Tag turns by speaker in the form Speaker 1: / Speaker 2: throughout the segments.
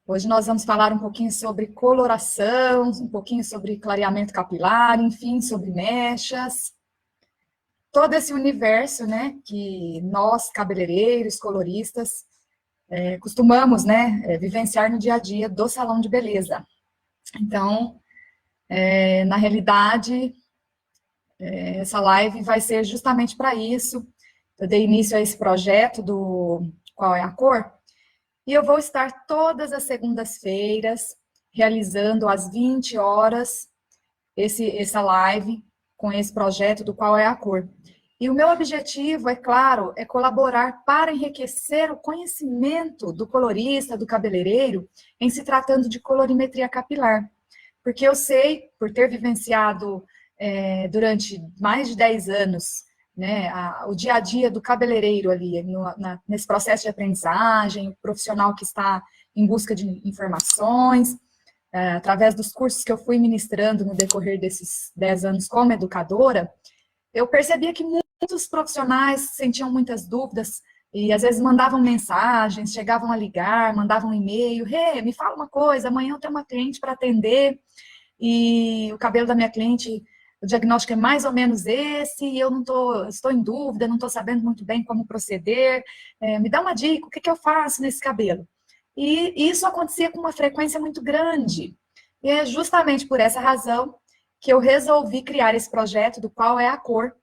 Speaker 1: Hoje nós vamos falar um pouquinho sobre coloração, um pouquinho sobre clareamento capilar, enfim, sobre mechas. Todo esse universo, né, que nós, cabeleireiros, coloristas, costumamos, né, vivenciar no dia a dia do salão de beleza. Então, na realidade, essa live vai ser justamente para isso. Eu dei início a esse projeto do Qual é a Cor? E eu vou estar todas as segundas-feiras realizando às 20 horas essa live com esse projeto do Qual é a Cor. E o meu objetivo, é claro, é colaborar para enriquecer o conhecimento do colorista, do cabeleireiro, em se tratando de colorimetria capilar. Porque eu sei, por ter vivenciado durante mais de 10 anos, né, o dia a dia do cabeleireiro ali, nesse processo de aprendizagem, o profissional que está em busca de informações, através dos cursos que eu fui ministrando no decorrer desses 10 anos como educadora, eu percebia que muitos profissionais sentiam muitas dúvidas e às vezes mandavam mensagens, chegavam a ligar, mandavam um e-mail, me fala uma coisa, amanhã eu tenho uma cliente para atender e o cabelo da minha cliente, o diagnóstico é mais ou menos esse, e eu estou em dúvida, não estou sabendo muito bem como proceder, me dá uma dica, o que eu faço nesse cabelo? E isso acontecia com uma frequência muito grande. E é justamente por essa razão que eu resolvi criar esse projeto do Qual é a Cor,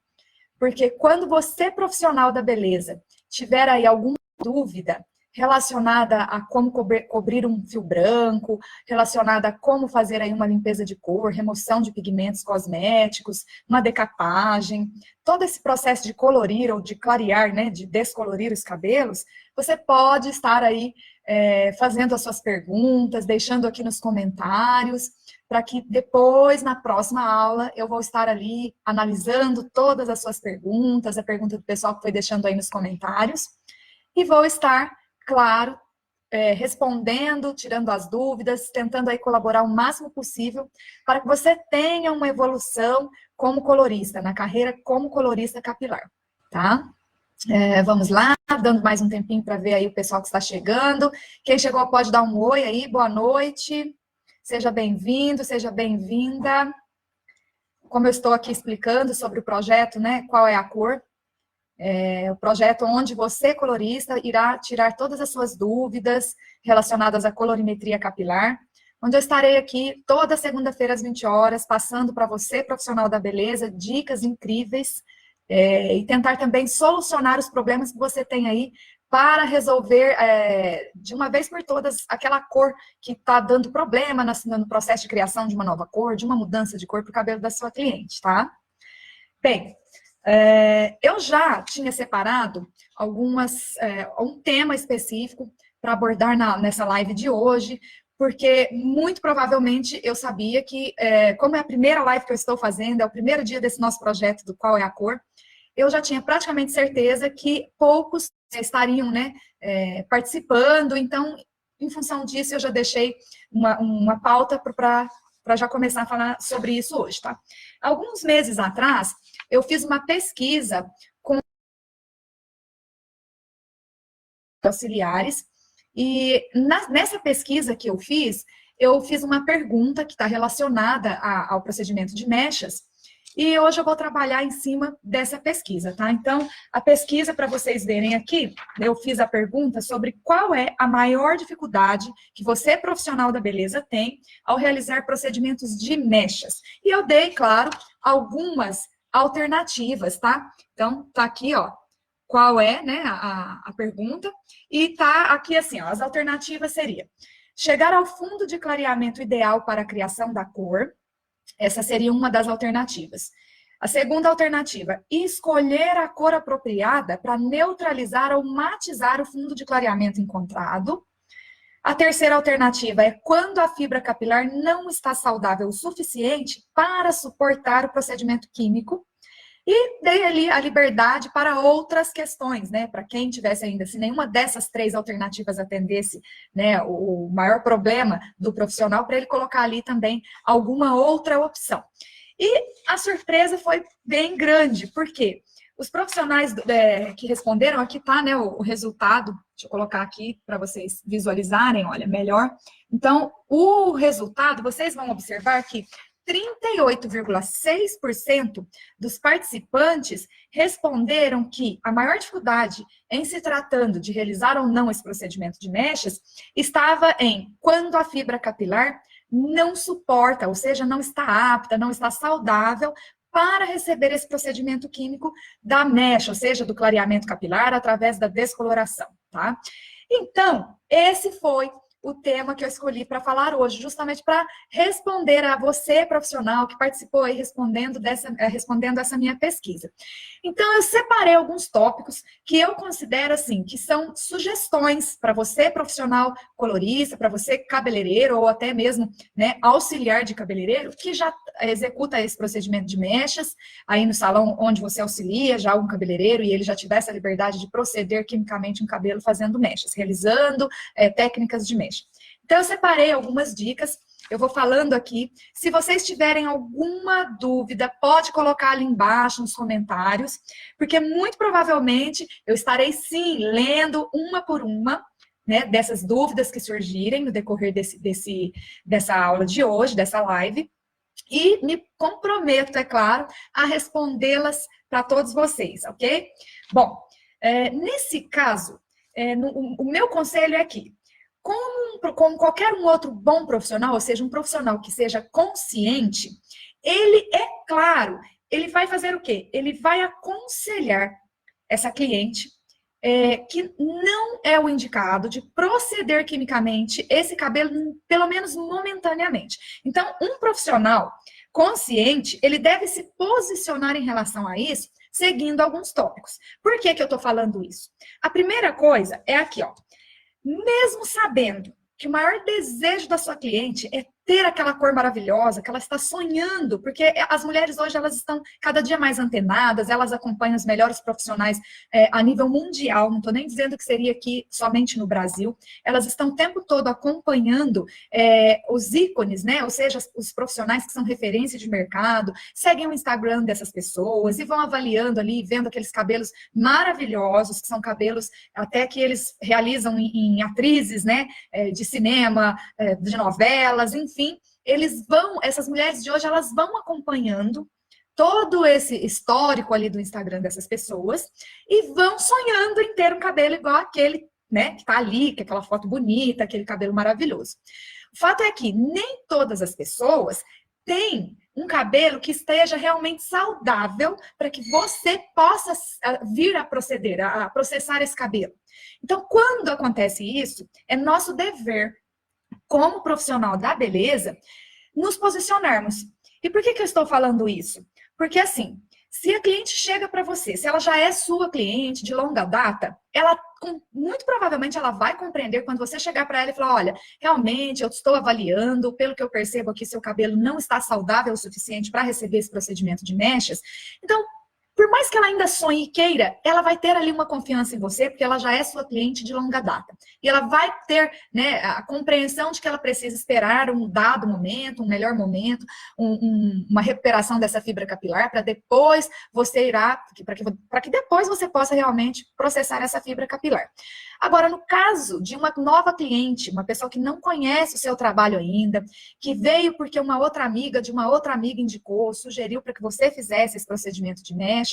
Speaker 1: porque quando você, profissional da beleza, tiver aí alguma dúvida relacionada a como cobrir um fio branco, relacionada a como fazer aí uma limpeza de cor, remoção de pigmentos cosméticos, uma decapagem, todo esse processo de colorir ou de clarear, né, de descolorir os cabelos, você pode estar aí fazendo as suas perguntas, deixando aqui nos comentários, para que depois, na próxima aula, eu vou estar ali analisando todas as suas perguntas, a pergunta do pessoal que foi deixando aí nos comentários, e vou estar, claro, respondendo, tirando as dúvidas, tentando aí colaborar o máximo possível para que você tenha uma evolução como colorista, na carreira como colorista capilar, tá? Vamos lá, dando mais um tempinho para ver aí o pessoal que está chegando. Quem chegou pode dar um oi aí, boa noite. Seja bem-vindo, seja bem-vinda. Como eu estou aqui explicando sobre o projeto, né, Qual é a Cor? O projeto onde você, colorista, irá tirar todas as suas dúvidas relacionadas à colorimetria capilar, onde eu estarei aqui toda segunda-feira às 20 horas, passando para você, profissional da beleza, dicas incríveis, e tentar também solucionar os problemas que você tem aí para resolver, de uma vez por todas, aquela cor que está dando problema no processo de criação de uma nova cor, de uma mudança de cor para o cabelo da sua cliente, tá? Bem, eu já tinha separado um tema específico para abordar nessa live de hoje, porque muito provavelmente eu sabia que, como é a primeira live que eu estou fazendo, é o primeiro dia desse nosso projeto do Qual é a Cor, eu já tinha praticamente certeza que poucos estariam, né, participando, então, em função disso, eu já deixei uma pauta para já começar a falar sobre isso hoje, tá? Alguns meses atrás, eu fiz uma pesquisa com auxiliares, e nessa pesquisa que eu fiz uma pergunta que está relacionada ao procedimento de mechas, e hoje eu vou trabalhar em cima dessa pesquisa, tá? Então, a pesquisa, para vocês verem aqui, eu fiz a pergunta sobre qual é a maior dificuldade que você, profissional da beleza, tem ao realizar procedimentos de mechas. E eu dei, claro, algumas alternativas, tá? Então, tá aqui, ó, qual é, né, a pergunta, e tá aqui assim, ó, as alternativas seriam: chegar ao fundo de clareamento ideal para a criação da cor. Essa seria uma das alternativas. A segunda alternativa, escolher a cor apropriada para neutralizar ou matizar o fundo de clareamento encontrado. A terceira alternativa é quando a fibra capilar não está saudável o suficiente para suportar o procedimento químico. E dei ali a liberdade para outras questões, né? Para quem tivesse ainda, se nenhuma dessas três alternativas atendesse, né, o maior problema do profissional, para ele colocar ali também alguma outra opção. E a surpresa foi bem grande, por quê? Os profissionais que responderam, aqui tá, né, o resultado, deixa eu colocar aqui para vocês visualizarem, olha, melhor. Então, o resultado, vocês vão observar que 38,6% dos participantes responderam que a maior dificuldade em se tratando de realizar ou não esse procedimento de mechas estava em quando a fibra capilar não suporta, ou seja, não está apta, não está saudável para receber esse procedimento químico da mecha, ou seja, do clareamento capilar através da descoloração, tá? Então, esse foi o tema que eu escolhi para falar hoje, justamente para responder a você, profissional, que participou aí respondendo essa minha pesquisa. Então, eu separei alguns tópicos que eu considero, assim, que são sugestões para você, profissional colorista, para você, cabeleireiro, ou até mesmo, né, auxiliar de cabeleireiro, que já executa esse procedimento de mechas, aí no salão onde você auxilia já um cabeleireiro, e ele já tiver essa liberdade de proceder quimicamente um cabelo fazendo mechas, realizando técnicas de mecha. Então, eu separei algumas dicas, eu vou falando aqui. Se vocês tiverem alguma dúvida, pode colocar ali embaixo nos comentários, porque muito provavelmente eu estarei, sim, lendo uma por uma, né, dessas dúvidas que surgirem no decorrer dessa aula de hoje, dessa live, e me comprometo, é claro, a respondê-las para todos vocês, ok? Bom, nesse caso, o meu conselho é que, como qualquer um outro bom profissional, ou seja, um profissional que seja consciente, ele, é claro, ele vai fazer o quê? Ele vai aconselhar essa cliente que não é o indicado de proceder quimicamente esse cabelo, pelo menos momentaneamente. Então, um profissional consciente, ele deve se posicionar em relação a isso, seguindo alguns tópicos. Por que que eu estou falando isso? A primeira coisa é aqui, ó. Mesmo sabendo que o maior desejo da sua cliente é ter aquela cor maravilhosa, que ela está sonhando, porque as mulheres hoje elas estão cada dia mais antenadas, elas acompanham os melhores profissionais a nível mundial, não estou nem dizendo que seria aqui somente no Brasil, elas estão o tempo todo acompanhando os ícones, né? Ou seja, os profissionais que são referência de mercado, seguem o Instagram dessas pessoas e vão avaliando ali, vendo aqueles cabelos maravilhosos, que são cabelos até que eles realizam em atrizes, né? De cinema, de novelas, enfim, essas mulheres de hoje, elas vão acompanhando todo esse histórico ali do Instagram dessas pessoas e vão sonhando em ter um cabelo igual aquele, né, que tá ali, que é aquela foto bonita, aquele cabelo maravilhoso. O fato é que nem todas as pessoas têm um cabelo que esteja realmente saudável para que você possa vir a processar esse cabelo. Então, quando acontece isso, é nosso dever, como profissional da beleza, nos posicionarmos. E por que eu estou falando isso? Porque, assim, se a cliente chega para você, se ela já é sua cliente de longa data, ela muito provavelmente ela vai compreender quando você chegar para ela e falar, olha, realmente eu estou avaliando, pelo que eu percebo aqui, seu cabelo não está saudável o suficiente para receber esse procedimento de mechas. Então, por mais que ela ainda sonhe e queira, ela vai ter ali uma confiança em você, porque ela já é sua cliente de longa data. E ela vai ter, né, a compreensão de que ela precisa esperar um dado momento, um melhor momento, uma recuperação dessa fibra capilar, para depois você irá, para que depois você possa realmente processar essa fibra capilar. Agora, no caso de uma nova cliente, uma pessoa que não conhece o seu trabalho ainda, que veio porque uma outra amiga de uma outra amiga indicou, sugeriu para que você fizesse esse procedimento de mechas,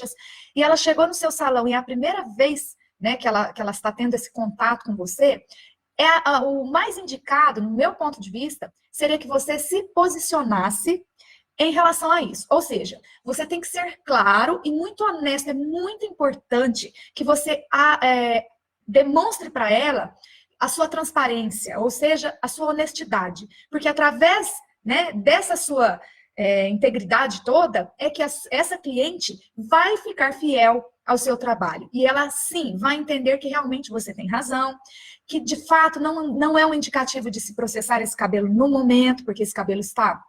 Speaker 1: e ela chegou no seu salão e é a primeira vez, né, que ela está tendo esse contato com você, o mais indicado, no meu ponto de vista, seria que você se posicionasse em relação a isso. Ou seja, você tem que ser claro e muito honesto, é muito importante que você demonstre para ela a sua transparência, ou seja, a sua honestidade, porque através, né, dessa sua integridade toda, é que essa cliente vai ficar fiel ao seu trabalho, e ela sim vai entender que realmente você tem razão, que de fato não é um indicativo de se processar esse cabelo no momento, porque esse cabelo está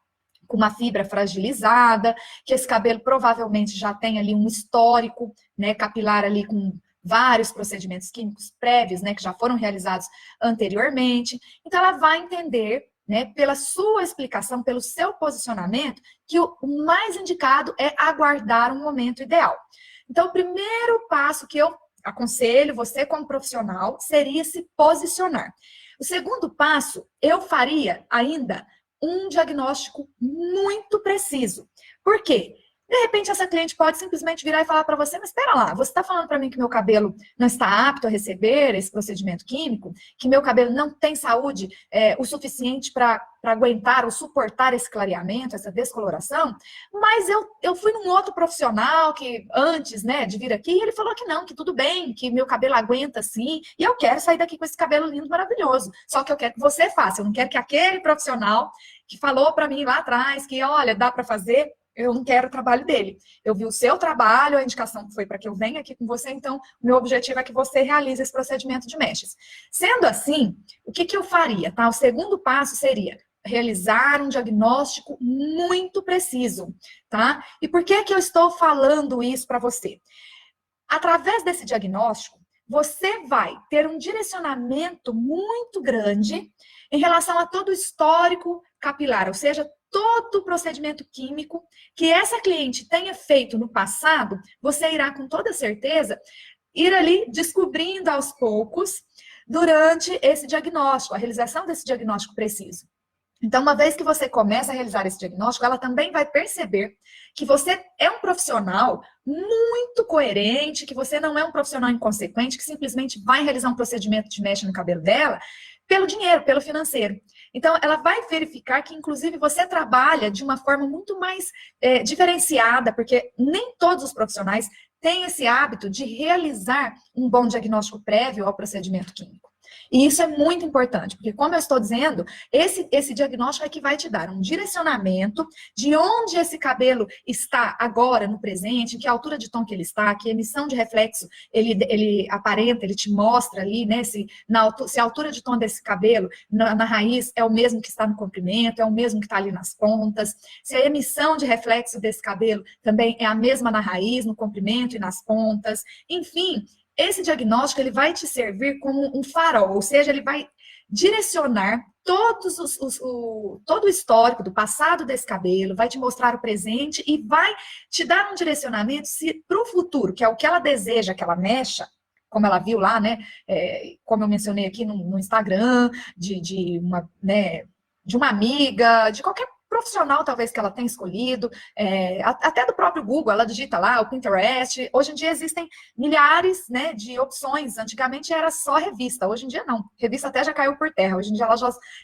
Speaker 1: com uma fibra fragilizada, que esse cabelo provavelmente já tem ali um histórico, né, capilar ali com vários procedimentos químicos prévios, né, que já foram realizados anteriormente. Então, ela vai entender né, pela sua explicação, pelo seu posicionamento, que o mais indicado é aguardar um momento ideal. Então, o primeiro passo que eu aconselho você como profissional seria se posicionar. O segundo passo, eu faria ainda um diagnóstico muito preciso. Por quê? De repente, essa cliente pode simplesmente virar e falar para você, mas espera lá, você está falando para mim que meu cabelo não está apto a receber esse procedimento químico, que meu cabelo não tem saúde o suficiente para aguentar ou suportar esse clareamento, essa descoloração, mas eu fui num outro profissional que antes, né, de vir aqui, e ele falou que não, que tudo bem, que meu cabelo aguenta sim, e eu quero sair daqui com esse cabelo lindo, maravilhoso. Só que eu quero que você faça, eu não quero que aquele profissional que falou para mim lá atrás que, olha, dá para fazer, eu não quero o trabalho dele. Eu vi o seu trabalho, a indicação foi para que eu venha aqui com você, então o meu objetivo é que você realize esse procedimento de mechas. Sendo assim, o que eu faria, tá? O segundo passo seria realizar um diagnóstico muito preciso, tá? E por que eu estou falando isso para você? Através desse diagnóstico, você vai ter um direcionamento muito grande em relação a todo o histórico capilar, ou seja, todo o procedimento químico que essa cliente tenha feito no passado, você irá com toda certeza ir ali descobrindo aos poucos durante esse diagnóstico, a realização desse diagnóstico preciso. Então, uma vez que você começa a realizar esse diagnóstico, ela também vai perceber que você é um profissional muito coerente, que você não é um profissional inconsequente, que simplesmente vai realizar um procedimento de mecha no cabelo dela pelo dinheiro, pelo financeiro. Então, ela vai verificar que, inclusive, você trabalha de uma forma muito mais diferenciada, porque nem todos os profissionais têm esse hábito de realizar um bom diagnóstico prévio ao procedimento químico. E isso é muito importante, porque, como eu estou dizendo, esse diagnóstico é que vai te dar um direcionamento de onde esse cabelo está agora, no presente, em que altura de tom que ele está, que emissão de reflexo ele aparenta, ele te mostra ali, né, se a altura de tom desse cabelo na raiz é o mesmo que está no comprimento, é o mesmo que está ali nas pontas, se a emissão de reflexo desse cabelo também é a mesma na raiz, no comprimento e nas pontas, enfim. Esse diagnóstico ele vai te servir como um farol, ou seja, ele vai direcionar todo o histórico do passado desse cabelo, vai te mostrar o presente e vai te dar um direcionamento para o futuro, que é o que ela deseja, que ela mexa, como ela viu lá, né? Como eu mencionei aqui no Instagram, de uma amiga, de qualquer profissional, talvez, que ela tenha escolhido, até do próprio Google, ela digita lá, o Pinterest. Hoje em dia existem milhares, né, de opções. Antigamente era só revista, hoje em dia não. Revista até já caiu por terra. Hoje em dia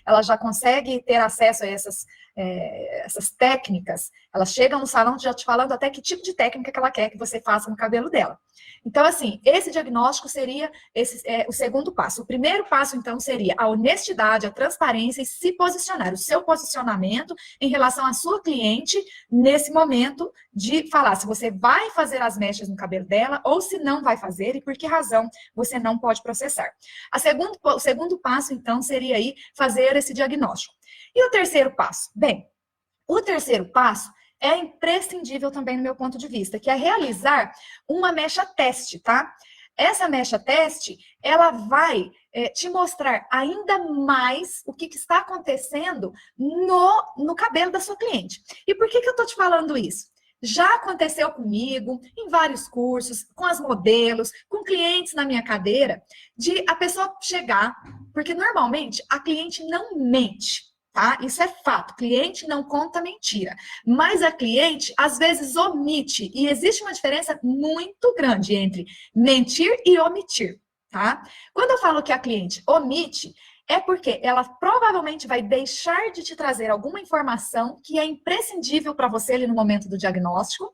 Speaker 1: ela já consegue ter acesso a essas técnicas. Ela chega no salão já te falando até que tipo de técnica que ela quer que você faça no cabelo dela. Então, assim, esse diagnóstico seria o segundo passo. O primeiro passo, então, seria a honestidade, a transparência e se posicionar. O seu posicionamento em relação à sua cliente nesse momento de falar se você vai fazer as mechas no cabelo dela ou se não vai fazer e por que razão você não pode processar. O segundo passo, então, seria aí fazer esse diagnóstico. E o terceiro passo? Bem, o terceiro passo é imprescindível também no meu ponto de vista, que é realizar uma mecha teste, tá? Essa mecha teste, ela vai te mostrar ainda mais o que está acontecendo no cabelo da sua cliente. E por que eu estou te falando isso? Já aconteceu comigo, em vários cursos, com as modelos, com clientes na minha cadeira, de a pessoa chegar, porque normalmente a cliente não mente. Tá? Isso é fato, cliente não conta mentira, mas a cliente às vezes omite, e existe uma diferença muito grande entre mentir e omitir, tá? Quando eu falo que a cliente omite, é porque ela provavelmente vai deixar de te trazer alguma informação que é imprescindível para você ali no momento do diagnóstico,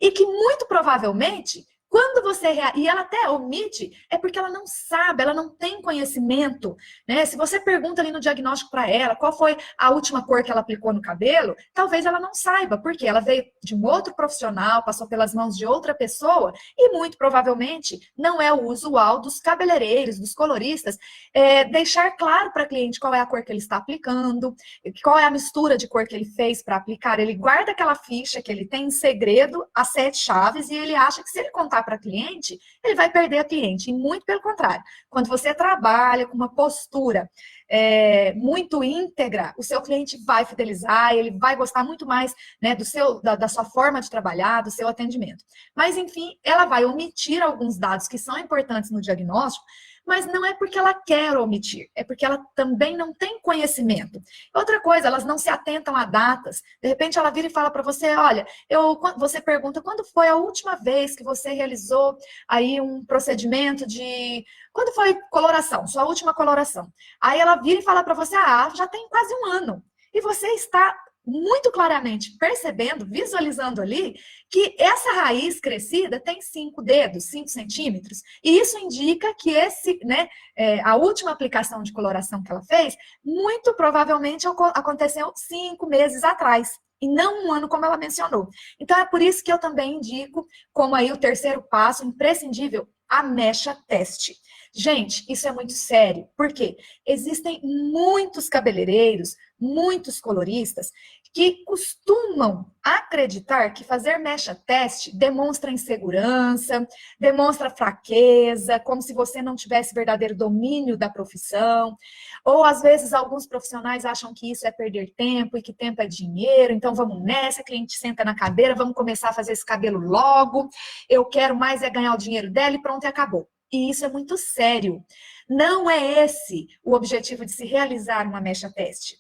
Speaker 1: e que muito provavelmente quando você... E ela até omite, é porque ela não sabe, ela não tem conhecimento, né? Se você pergunta ali no diagnóstico para ela qual foi a última cor que ela aplicou no cabelo, talvez ela não saiba, porque ela veio de um outro profissional, passou pelas mãos de outra pessoa, e muito provavelmente não é o usual dos cabeleireiros, dos coloristas, deixar claro para a cliente qual é a cor que ele está aplicando, qual é a mistura de cor que ele fez para aplicar. Ele guarda aquela ficha que ele tem em segredo, as 7 chaves, e ele acha que se ele contar para cliente, ele vai perder a cliente. E muito pelo contrário. Quando você trabalha com uma postura muito íntegra, o seu cliente vai fidelizar, ele vai gostar muito mais, né, da sua forma de trabalhar, do seu atendimento. Mas, enfim, ela vai omitir alguns dados que são importantes no diagnóstico, mas não é porque ela quer omitir, é porque ela também não tem conhecimento. Outra coisa, elas não se atentam a datas. De repente, ela vira e fala para você, olha, você pergunta, quando foi a última vez que você realizou aí um procedimento de... Quando foi coloração, sua última coloração? Aí ela vira e fala para você, já tem quase um ano. E você está muito claramente percebendo, visualizando ali, que essa raiz crescida tem 5 dedos, 5 centímetros, e isso indica que a última aplicação de coloração que ela fez, muito provavelmente aconteceu 5 meses atrás, e não um ano, como ela mencionou. Então, é por isso que eu também indico, como aí o terceiro passo, imprescindível, a mecha teste. Gente, isso é muito sério, porque existem muitos cabeleireiros, muitos coloristas, que costumam acreditar que fazer mecha teste demonstra insegurança, demonstra fraqueza, como se você não tivesse verdadeiro domínio da profissão, ou às vezes alguns profissionais acham que isso é perder tempo e que tempo é dinheiro, então vamos nessa, a cliente senta na cadeira, vamos começar a fazer esse cabelo logo, eu quero mais é ganhar o dinheiro dela e pronto, e acabou. E isso é muito sério. Não é esse o objetivo de se realizar uma mecha teste.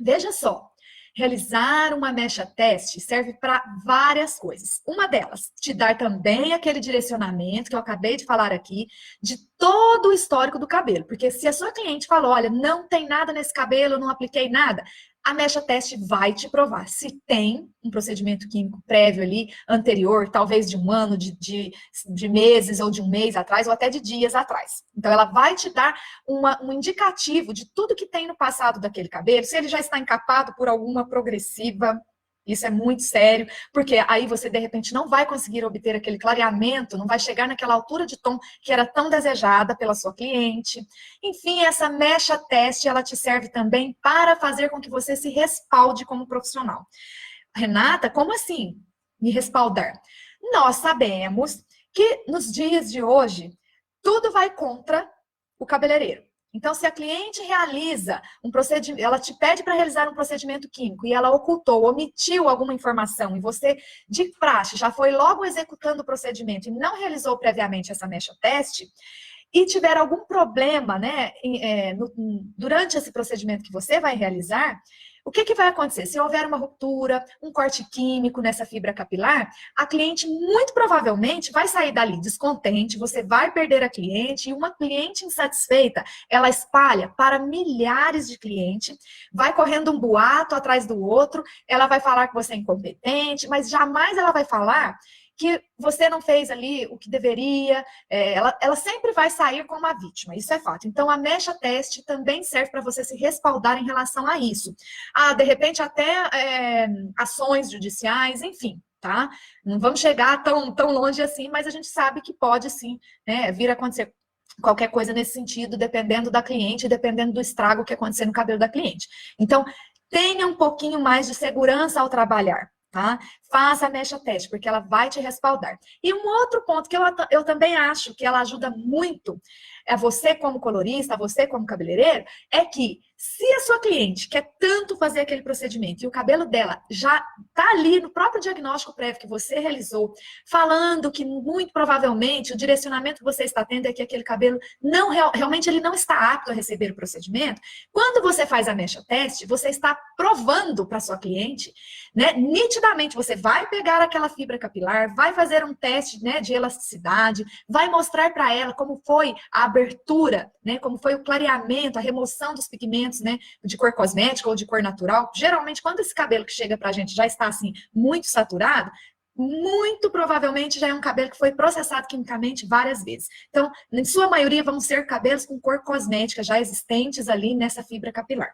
Speaker 1: Veja só, realizar uma mecha teste serve para várias coisas. Uma delas, te dar também aquele direcionamento que eu acabei de falar aqui, de todo o histórico do cabelo. Porque se a sua cliente falou, olha, não tem nada nesse cabelo, não apliquei nada, a mecha teste vai te provar se tem um procedimento químico prévio ali, anterior, talvez de um ano, de meses, ou de um mês atrás, ou até de dias atrás. Então, ela vai te dar um indicativo de tudo que tem no passado daquele cabelo, se ele já está encapado por alguma progressiva. Isso é muito sério, porque aí você, de repente, não vai conseguir obter aquele clareamento, não vai chegar naquela altura de tom que era tão desejada pela sua cliente. Enfim, essa mecha teste, ela te serve também para fazer com que você se respalde como profissional. Renata, como assim me respaldar? Nós sabemos que nos dias de hoje, tudo vai contra o cabeleireiro. Então, se a cliente realiza um procedimento, ela te pede para realizar um procedimento químico e ela ocultou, omitiu alguma informação e você, de praxe, já foi logo executando o procedimento e não realizou previamente essa mecha teste, e tiver algum problema, né, durante esse procedimento que você vai realizar, o que vai acontecer? Se houver uma ruptura, um corte químico nessa fibra capilar, a cliente muito provavelmente vai sair dali descontente, você vai perder a cliente, e uma cliente insatisfeita, ela espalha para milhares de clientes, vai correndo um boato atrás do outro, ela vai falar que você é incompetente, mas jamais ela vai falar que você não fez ali o que deveria, ela sempre vai sair como a vítima, isso é fato. Então, a mecha teste também serve para você se respaldar em relação a isso. De repente, até ações judiciais, enfim, tá? Não vamos chegar tão longe assim, mas a gente sabe que pode, sim, né, vir a acontecer qualquer coisa nesse sentido, dependendo da cliente, dependendo do estrago que acontecer no cabelo da cliente. Então, tenha um pouquinho mais de segurança ao trabalhar. Tá? Faça a mecha teste, porque ela vai te respaldar. E um outro ponto que eu também acho que ela ajuda muito, você como colorista, você como cabeleireiro, é que se a sua cliente quer tanto fazer aquele procedimento e o cabelo dela já está ali no próprio diagnóstico prévio que você realizou, falando que muito provavelmente o direcionamento que você está tendo é que aquele cabelo realmente ele não está apto a receber o procedimento, quando você faz a mecha teste, você está provando para sua cliente, né, nitidamente, você vai pegar aquela fibra capilar, vai fazer um teste, né, de elasticidade, vai mostrar para ela como foi a abertura, né, como foi o clareamento, a remoção dos pigmentos, né, de cor cosmética ou de cor natural. Geralmente, quando esse cabelo que chega para a gente já está assim muito saturado, muito provavelmente já é um cabelo que foi processado quimicamente várias vezes. Então, em sua maioria, vão ser cabelos com cor cosmética já existentes ali nessa fibra capilar.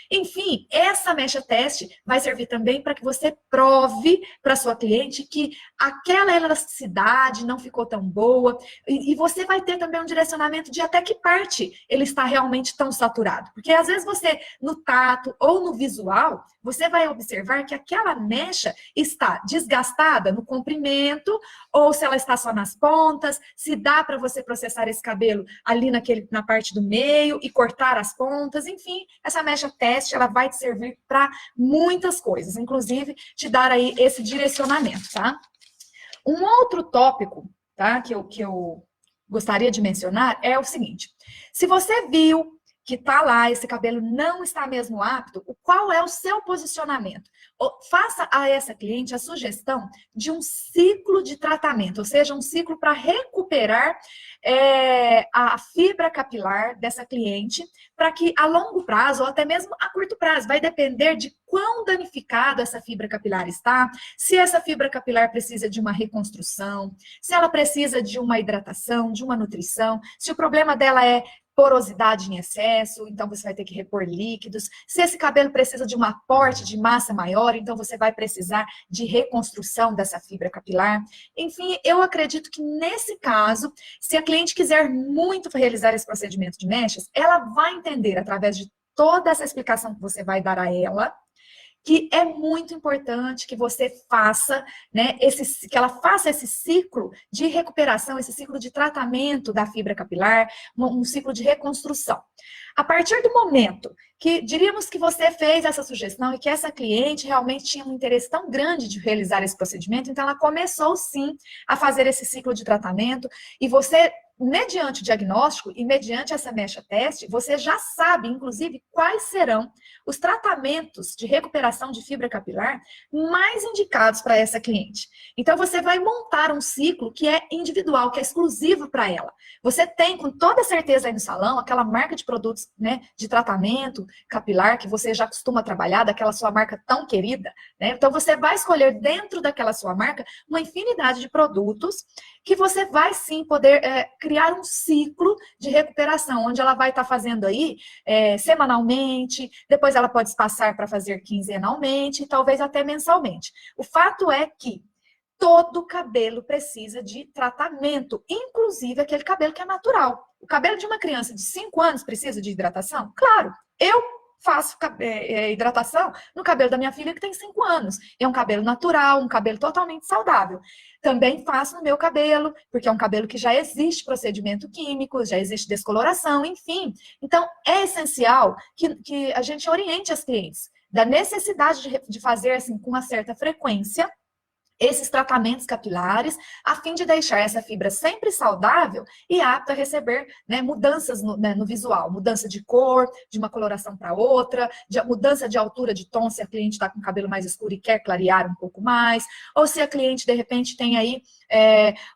Speaker 1: Enfim, essa mecha teste vai servir também para que você prove para sua cliente que aquela elasticidade não ficou tão boa, e você vai ter também um direcionamento de até que parte ele está realmente tão saturado. Porque às vezes você, no tato ou no visual, você vai observar que aquela mecha está desgastada preocupada no comprimento, ou se ela está só nas pontas, se dá para você processar esse cabelo ali na parte do meio e cortar as pontas, enfim, essa mecha teste, ela vai te servir para muitas coisas, inclusive te dar aí esse direcionamento, tá? Um outro tópico, tá, que eu gostaria de mencionar é o seguinte: se você viu que tá lá, esse cabelo não está mesmo apto, qual é o seu posicionamento? Faça a essa cliente a sugestão de um ciclo de tratamento, ou seja, um ciclo para recuperar a fibra capilar dessa cliente, para que a longo prazo, ou até mesmo a curto prazo, vai depender de quão danificada essa fibra capilar está, se essa fibra capilar precisa de uma reconstrução, se ela precisa de uma hidratação, de uma nutrição, se o problema dela é porosidade em excesso, então você vai ter que repor líquidos. Se esse cabelo precisa de um aporte de massa maior, então você vai precisar de reconstrução dessa fibra capilar. Enfim, eu acredito que nesse caso, se a cliente quiser muito realizar esse procedimento de mechas, ela vai entender através de toda essa explicação que você vai dar a ela, que é muito importante que você faça, né, que ela faça esse ciclo de recuperação, esse ciclo de tratamento da fibra capilar, um ciclo de reconstrução. A partir do momento que diríamos que você fez essa sugestão e que essa cliente realmente tinha um interesse tão grande de realizar esse procedimento, então ela começou sim a fazer esse ciclo de tratamento e você, mediante o diagnóstico e mediante essa mecha teste, você já sabe, inclusive, quais serão os tratamentos de recuperação de fibra capilar mais indicados para essa cliente. Então, você vai montar um ciclo que é individual, que é exclusivo para ela. Você tem, com toda certeza aí no salão, aquela marca de produtos, né, de tratamento capilar que você já costuma trabalhar, daquela sua marca tão querida, né? Então, você vai escolher dentro daquela sua marca uma infinidade de produtos que você vai sim poder criar um ciclo de recuperação, onde ela vai estar fazendo aí semanalmente, depois ela pode passar para fazer quinzenalmente, e talvez até mensalmente. O fato é que todo cabelo precisa de tratamento, inclusive aquele cabelo que é natural. O cabelo de uma criança de 5 anos precisa de hidratação? Claro, eu faço hidratação no cabelo da minha filha que tem 5 anos. É um cabelo natural, um cabelo totalmente saudável. Também faço no meu cabelo, porque é um cabelo que já existe procedimento químico, já existe descoloração, enfim. Então, é essencial que a gente oriente as clientes da necessidade de fazer assim com uma certa frequência esses tratamentos capilares, a fim de deixar essa fibra sempre saudável e apta a receber, né, mudanças no visual, mudança de cor, de uma coloração para outra, mudança de altura de tom, se a cliente está com o cabelo mais escuro e quer clarear um pouco mais, ou se a cliente, de repente, tem aí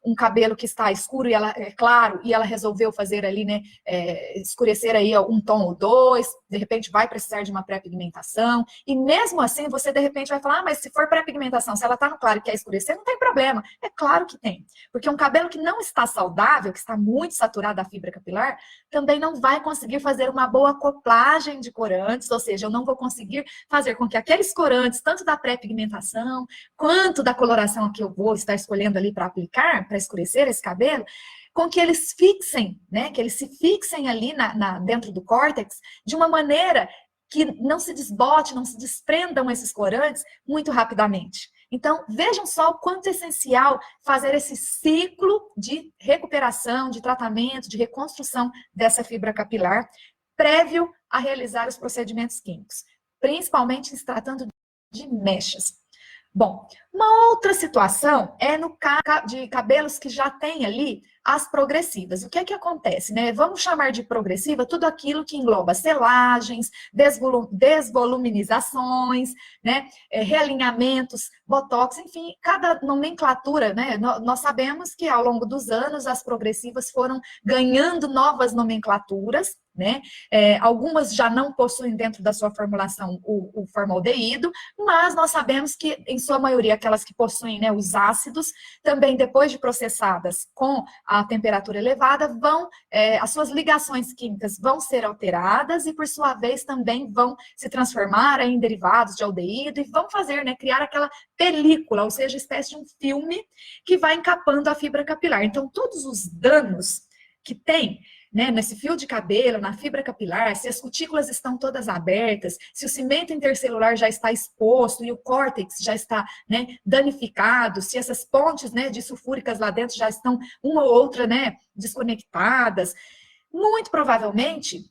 Speaker 1: um cabelo que está escuro e ela é claro, e ela resolveu fazer ali, né, escurecer aí um tom ou dois, de repente vai precisar de uma pré-pigmentação, e mesmo assim, você de repente vai falar, mas se for pré-pigmentação, se ela está no claro e quer escurecer, não tem problema. É claro que tem. Porque um cabelo que não está saudável, que está muito saturado da fibra capilar, também não vai conseguir fazer uma boa acoplagem de corantes, ou seja, eu não vou conseguir fazer com que aqueles corantes, tanto da pré-pigmentação, quanto da coloração que eu vou estar escolhendo ali para aplicar, para escurecer esse cabelo, com que eles fixem, né, que eles se fixem ali dentro do córtex, de uma maneira que não se desbote, não se desprendam esses corantes muito rapidamente. Então, vejam só o quanto é essencial fazer esse ciclo de recuperação, de tratamento, de reconstrução dessa fibra capilar, prévio a realizar os procedimentos químicos, principalmente se tratando de mechas. Bom, uma outra situação é no caso de cabelos que já tem ali as progressivas. O que é que acontece, né? Vamos chamar de progressiva tudo aquilo que engloba selagens, desvoluminizações, né? Realinhamentos, botox, enfim, cada nomenclatura, né? Nós sabemos que ao longo dos anos as progressivas foram ganhando novas nomenclaturas, né? Algumas já não possuem dentro da sua formulação o formaldeído, mas nós sabemos que, em sua maioria, aquelas que possuem, né, os ácidos, também depois de processadas com a temperatura elevada, as suas ligações químicas vão ser alteradas e, por sua vez, também vão se transformar em derivados de aldeído e vão fazer, né, criar aquela película, ou seja, espécie de um filme que vai encapando a fibra capilar. Então, todos os danos que tem, né, nesse fio de cabelo, na fibra capilar, se as cutículas estão todas abertas, se o cimento intercelular já está exposto e o córtex já está, né, danificado, se essas pontes, né, disulfúricas lá dentro já estão uma ou outra, né, desconectadas, muito provavelmente,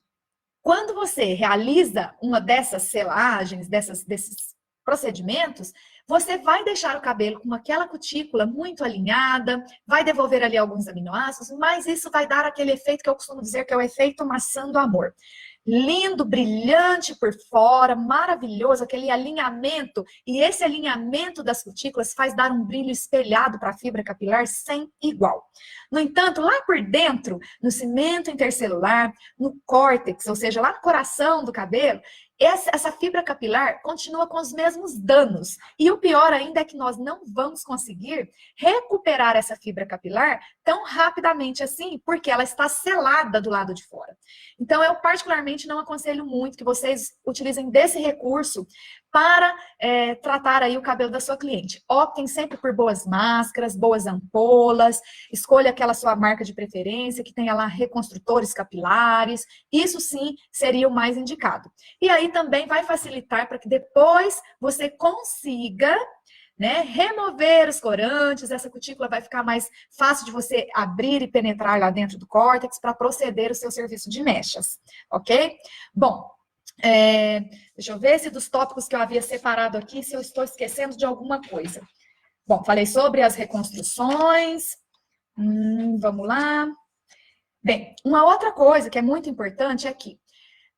Speaker 1: quando você realiza uma dessas selagens, desses procedimentos, você vai deixar o cabelo com aquela cutícula muito alinhada, vai devolver ali alguns aminoácidos, mas isso vai dar aquele efeito que eu costumo dizer que é o efeito maçã do amor. Lindo, brilhante por fora, maravilhoso, aquele alinhamento, e esse alinhamento das cutículas faz dar um brilho espelhado para a fibra capilar sem igual. No entanto, lá por dentro, no cimento intercelular, no córtex, ou seja, lá no coração do cabelo, essa fibra capilar continua com os mesmos danos. E o pior ainda é que nós não vamos conseguir recuperar essa fibra capilar tão rapidamente assim, porque ela está selada do lado de fora. Então, eu particularmente não aconselho muito que vocês utilizem desse recurso para tratar aí o cabelo da sua cliente. Optem sempre por boas máscaras, boas ampolas, escolha aquela sua marca de preferência, que tenha lá reconstrutores capilares, isso sim seria o mais indicado. E aí também vai facilitar para que depois você consiga, né, remover os corantes, essa cutícula vai ficar mais fácil de você abrir e penetrar lá dentro do córtex para proceder o seu serviço de mechas, ok? Bom, deixa eu ver se dos tópicos que eu havia separado aqui, se eu estou esquecendo de alguma coisa. Bom, falei sobre as reconstruções, vamos lá. Bem, uma outra coisa que é muito importante é que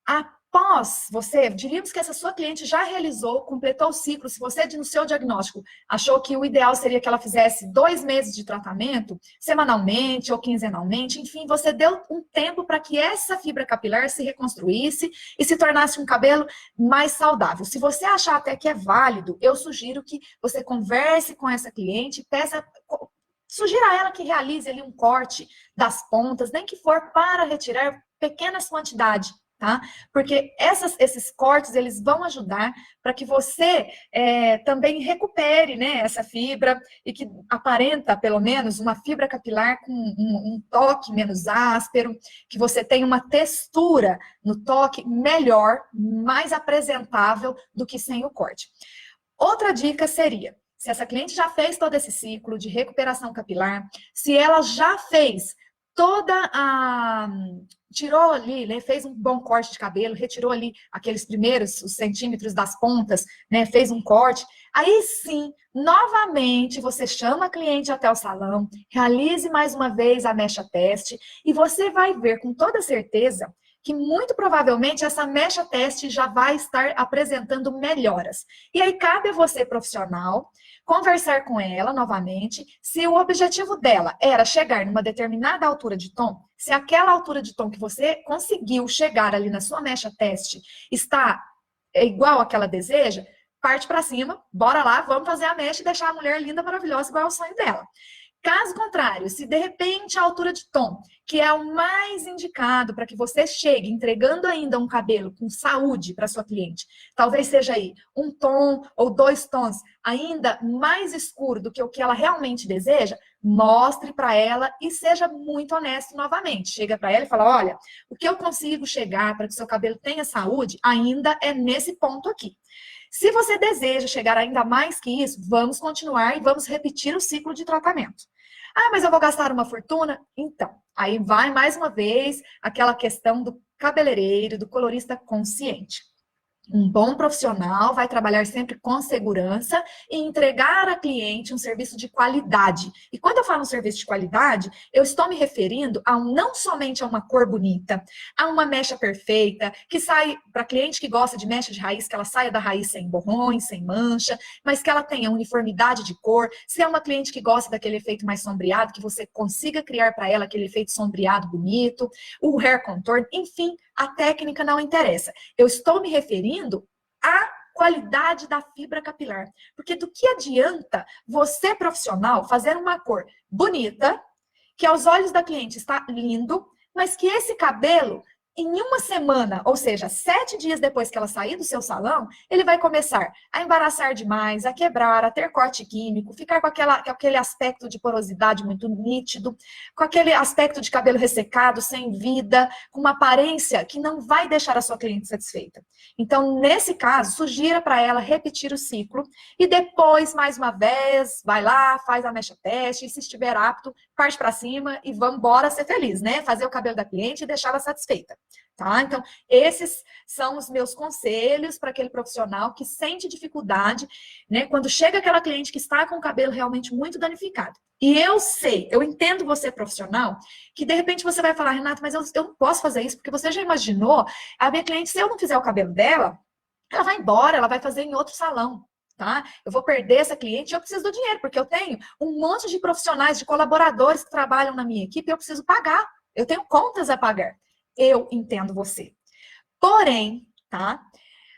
Speaker 1: após você, diríamos que essa sua cliente já realizou, completou o ciclo, se você no seu diagnóstico achou que o ideal seria que ela fizesse 2 meses de tratamento, semanalmente ou quinzenalmente, enfim, você deu um tempo para que essa fibra capilar se reconstruísse e se tornasse um cabelo mais saudável. Se você achar até que é válido, eu sugiro que você converse com essa cliente, sugira a ela que realize ali um corte das pontas, nem que for para retirar pequenas quantidades, tá? Porque esses cortes, eles vão ajudar para que você também recupere, né, essa fibra e que aparenta, pelo menos, uma fibra capilar com um toque menos áspero, que você tenha uma textura no toque melhor, mais apresentável do que sem o corte. Outra dica seria, se essa cliente já fez todo esse ciclo de recuperação capilar, se ela já fez tirou ali, né, fez um bom corte de cabelo, retirou ali aqueles primeiros centímetros das pontas, né, fez um corte, aí sim, novamente, você chama a cliente até o salão, realize mais uma vez a mecha teste, e você vai ver com toda certeza que muito provavelmente essa mecha teste já vai estar apresentando melhoras. E aí cabe a você, profissional, conversar com ela novamente, se o objetivo dela era chegar numa determinada altura de tom, se aquela altura de tom que você conseguiu chegar ali na sua mecha teste está igual àquela que ela deseja, parte para cima, bora lá, vamos fazer a mecha e deixar a mulher linda, maravilhosa, igual ao sonho dela. Caso contrário, se de repente a altura de tom, que é o mais indicado para que você chegue entregando ainda um cabelo com saúde para sua cliente, talvez seja aí um tom ou 2 tons ainda mais escuro do que o que ela realmente deseja, mostre para ela e seja muito honesto novamente. Chega para ela e fala, olha, o que eu consigo chegar para que seu cabelo tenha saúde ainda é nesse ponto aqui. Se você deseja chegar ainda mais que isso, vamos continuar e vamos repetir o ciclo de tratamento. Ah, mas eu vou gastar uma fortuna? Então, aí vai mais uma vez aquela questão do cabeleireiro, do colorista consciente. Um bom profissional vai trabalhar sempre com segurança e entregar à cliente um serviço de qualidade. E quando eu falo um serviço de qualidade, eu estou me referindo não somente a uma cor bonita, a uma mecha perfeita, que sai para cliente que gosta de mecha de raiz, que ela saia da raiz sem borrões, sem mancha, mas que ela tenha uniformidade de cor. Se é uma cliente que gosta daquele efeito mais sombreado, que você consiga criar para ela aquele efeito sombreado bonito, o hair contour, enfim, a técnica não interessa. Eu estou me referindo à qualidade da fibra capilar. Porque do que adianta você, profissional, fazer uma cor bonita, que aos olhos da cliente está lindo, mas que esse cabelo em uma semana, ou seja, 7 dias depois que ela sair do seu salão, ele vai começar a embaraçar demais, a quebrar, a ter corte químico, ficar com aquele aspecto de porosidade muito nítido, com aquele aspecto de cabelo ressecado, sem vida, com uma aparência que não vai deixar a sua cliente satisfeita. Então, nesse caso, sugira para ela repetir o ciclo e depois, mais uma vez, vai lá, faz a mecha teste e se estiver apto, parte para cima e vamos embora ser feliz, né? Fazer o cabelo da cliente e deixá-la satisfeita. Tá? Então, esses são os meus conselhos para aquele profissional que sente dificuldade, né? Quando chega aquela cliente que está com o cabelo realmente muito danificado. E eu sei, eu entendo você profissional, que de repente você vai falar, Renata, mas eu não posso fazer isso, porque você já imaginou, a minha cliente, se eu não fizer o cabelo dela, ela vai embora, ela vai fazer em outro salão. Tá? Eu vou perder essa cliente e eu preciso do dinheiro, porque eu tenho um monte de profissionais, de colaboradores que trabalham na minha equipe e eu preciso pagar. Eu tenho contas a pagar. Eu entendo você. Porém, tá?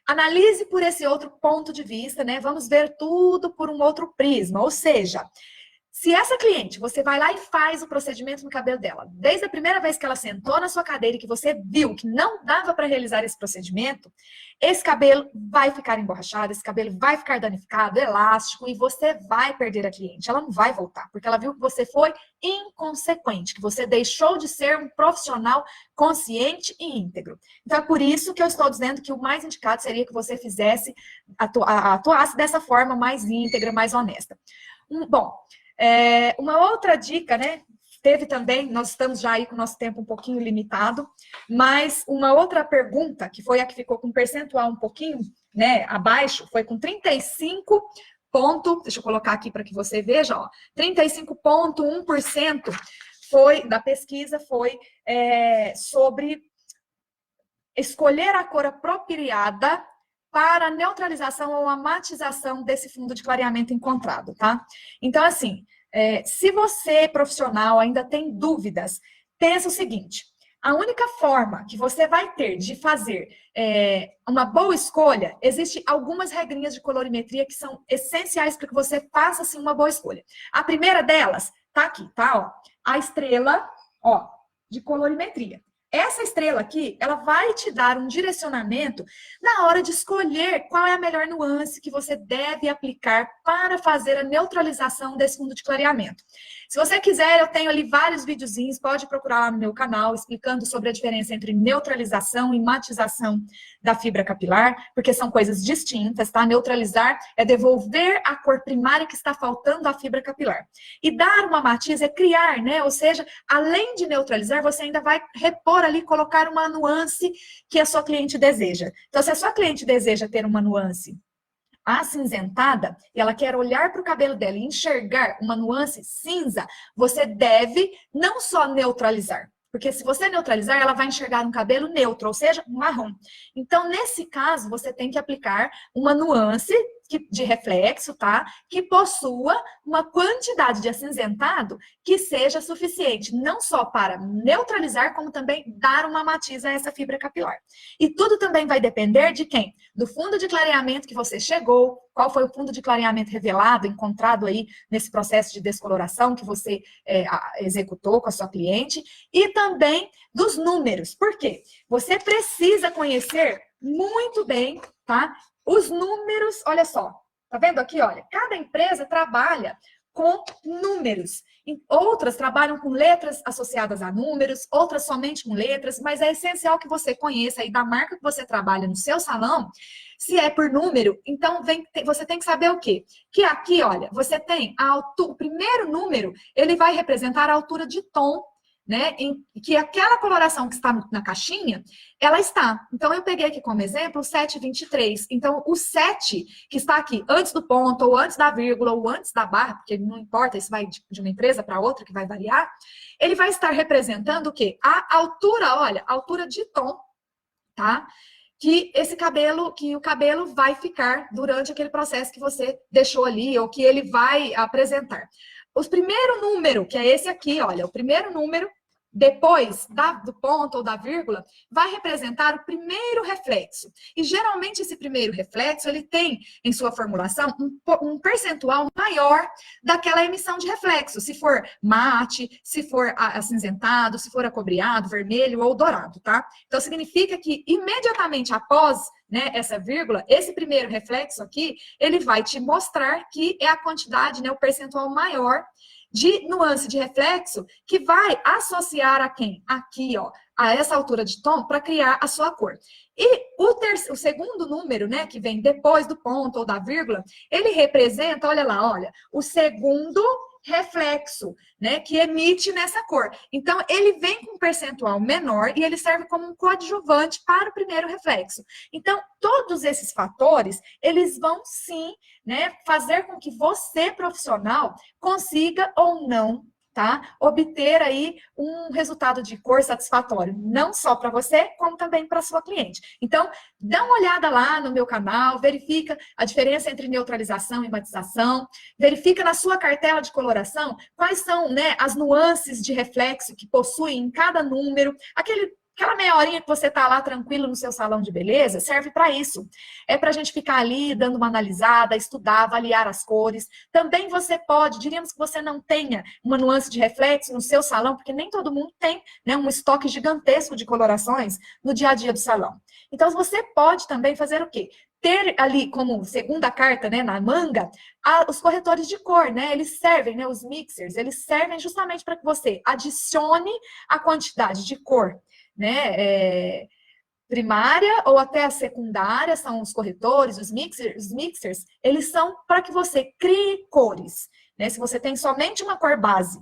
Speaker 1: Analise por esse outro ponto de vista, né? Vamos ver tudo por um outro prisma. Ou seja, se essa cliente, você vai lá e faz o procedimento no cabelo dela, desde a primeira vez que ela sentou na sua cadeira e que você viu que não dava para realizar esse procedimento, esse cabelo vai ficar emborrachado, esse cabelo vai ficar danificado, elástico, e você vai perder a cliente. Ela não vai voltar, porque ela viu que você foi inconsequente, que você deixou de ser um profissional consciente e íntegro. Então, é por isso que eu estou dizendo que o mais indicado seria que você fizesse, atuasse dessa forma mais íntegra, mais honesta. Bom, uma outra dica, né? Teve também, nós estamos já aí com o nosso tempo um pouquinho limitado, mas uma outra pergunta, que foi a que ficou com um percentual um pouquinho, né, abaixo, foi com 35 ponto, deixa eu colocar aqui para que você veja, ó, 35,1% da pesquisa foi sobre escolher a cor apropriada para a neutralização ou a matização desse fundo de clareamento encontrado, tá? Então, assim, se você, profissional, ainda tem dúvidas, pensa o seguinte, a única forma que você vai ter de fazer uma boa escolha, existem algumas regrinhas de colorimetria que são essenciais para que você faça, assim, uma boa escolha. A primeira delas tá aqui, tá? Ó, a estrela, ó, de colorimetria. Essa estrela aqui, ela vai te dar um direcionamento na hora de escolher qual é a melhor nuance que você deve aplicar para fazer a neutralização desse fundo de clareamento. Se você quiser, eu tenho ali vários videozinhos, pode procurar lá no meu canal, explicando sobre a diferença entre neutralização e matização da fibra capilar, porque são coisas distintas, tá? Neutralizar é devolver a cor primária que está faltando à fibra capilar. E dar uma matiz é criar, né? Ou seja, além de neutralizar, você ainda vai repor ali, colocar uma nuance que a sua cliente deseja. Então, se a sua cliente deseja ter uma nuance acinzentada, e ela quer olhar para o cabelo dela e enxergar uma nuance cinza, você deve não só neutralizar, porque se você neutralizar, ela vai enxergar um cabelo neutro, ou seja, marrom. Então, nesse caso, você tem que aplicar uma nuance de reflexo, tá? Que possua uma quantidade de acinzentado que seja suficiente, não só para neutralizar, como também dar uma matiz a essa fibra capilar. E tudo também vai depender de quem? Do fundo de clareamento que você chegou, qual foi o fundo de clareamento revelado, encontrado aí nesse processo de descoloração que você executou com a sua cliente, e também dos números. Por quê? Você precisa conhecer muito bem, tá? Os números, olha só, tá vendo aqui, olha, cada empresa trabalha com números. Outras trabalham com letras associadas a números, outras somente com letras, mas é essencial que você conheça aí da marca que você trabalha no seu salão, se é por número, então você tem que saber o quê? Que aqui, olha, você tem o primeiro número, ele vai representar a altura de tom, né, em que aquela coloração que está na caixinha, ela está. Então, eu peguei aqui como exemplo o 7,23. Então, o 7, que está aqui antes do ponto, ou antes da vírgula, ou antes da barra, porque não importa, isso vai de uma empresa para outra, que vai variar, ele vai estar representando o quê? A altura, olha, a altura de tom, tá? Que o cabelo vai ficar durante aquele processo que você deixou ali, ou que ele vai apresentar. O primeiro número, que é esse aqui, olha, o primeiro número depois do ponto ou da vírgula, vai representar o primeiro reflexo. E geralmente esse primeiro reflexo, ele tem em sua formulação um percentual maior daquela emissão de reflexo, se for mate, se for acinzentado, se for acobreado, vermelho ou dourado, tá? Então significa que imediatamente após, né, essa vírgula, esse primeiro reflexo aqui, ele vai te mostrar que é a quantidade, né, o percentual maior de nuance de reflexo que vai associar a quem? Aqui, ó, a essa altura de tom para criar a sua cor. E o segundo número, né, que vem depois do ponto ou da vírgula, ele representa, olha lá, olha, o segundo reflexo, né, que emite nessa cor. Então, ele vem com um percentual menor e ele serve como um coadjuvante para o primeiro reflexo. Então, todos esses fatores, eles vão sim, né, fazer com que você, profissional, consiga ou não, tá, obter aí um resultado de cor satisfatório, não só para você, como também para a sua cliente. Então, dá uma olhada lá no meu canal, verifica a diferença entre neutralização e matização, verifica na sua cartela de coloração quais são, né, as nuances de reflexo que possuem em cada número, aquela meia horinha que você está lá tranquilo no seu salão de beleza, serve para isso. É para a gente ficar ali dando uma analisada, estudar, avaliar as cores. Também você pode, diríamos que você não tenha uma nuance de reflexo no seu salão, porque nem todo mundo tem, né, um estoque gigantesco de colorações no dia a dia do salão. Então, você pode também fazer o quê? Ter ali como segunda carta, né, na manga, os corretores de cor, né? Eles servem, né, os mixers, eles servem justamente para que você adicione a quantidade de cor, né, primária ou até a secundária, são os corretores, os mixers, eles são para que você crie cores, né? Se você tem somente uma cor base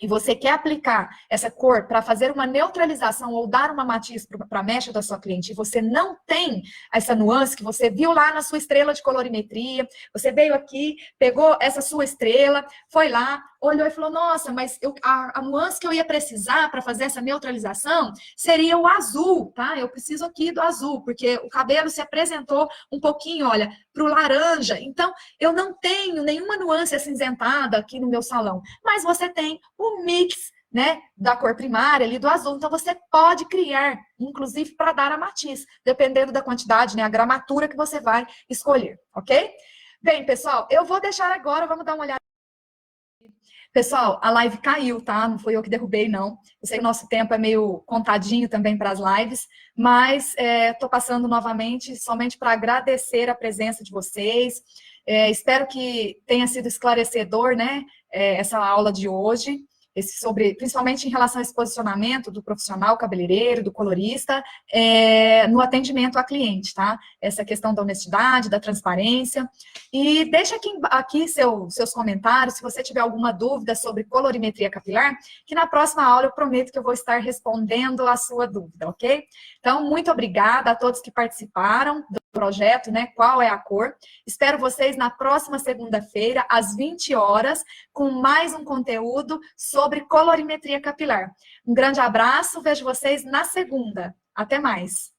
Speaker 1: e você quer aplicar essa cor para fazer uma neutralização ou dar uma matiz para a mecha da sua cliente, e você não tem essa nuance que você viu lá na sua estrela de colorimetria, você veio aqui, pegou essa sua estrela, foi lá, olhou e falou, nossa, mas a nuance que eu ia precisar para fazer essa neutralização seria o azul, tá? Eu preciso aqui do azul, porque o cabelo se apresentou um pouquinho, olha, para o laranja, então eu não tenho nenhuma nuance acinzentada aqui no meu salão, mas você tem o mix, né, da cor primária ali do azul, então você pode criar, inclusive para dar a matiz, dependendo da quantidade, né, a gramatura que você vai escolher, ok? Bem, pessoal, eu vou deixar agora, vamos dar uma olhada. Pessoal, a live caiu, tá? Não foi eu que derrubei, não. Eu sei que o nosso tempo é meio contadinho também para as lives, mas estou passando novamente somente para agradecer a presença de vocês. Espero que tenha sido esclarecedor, né, essa aula de hoje. Principalmente em relação a esse posicionamento do profissional cabeleireiro, do colorista, no atendimento a cliente, tá? Essa questão da honestidade, da transparência. E deixa aqui seus comentários, se você tiver alguma dúvida sobre colorimetria capilar, que na próxima aula eu prometo que eu vou estar respondendo a sua dúvida, ok? Então, muito obrigada a todos que participaram do projeto, né? Qual é a cor? Espero vocês na próxima segunda-feira, às 20 horas, com mais um conteúdo sobre colorimetria capilar. Um grande abraço, vejo vocês na segunda. Até mais!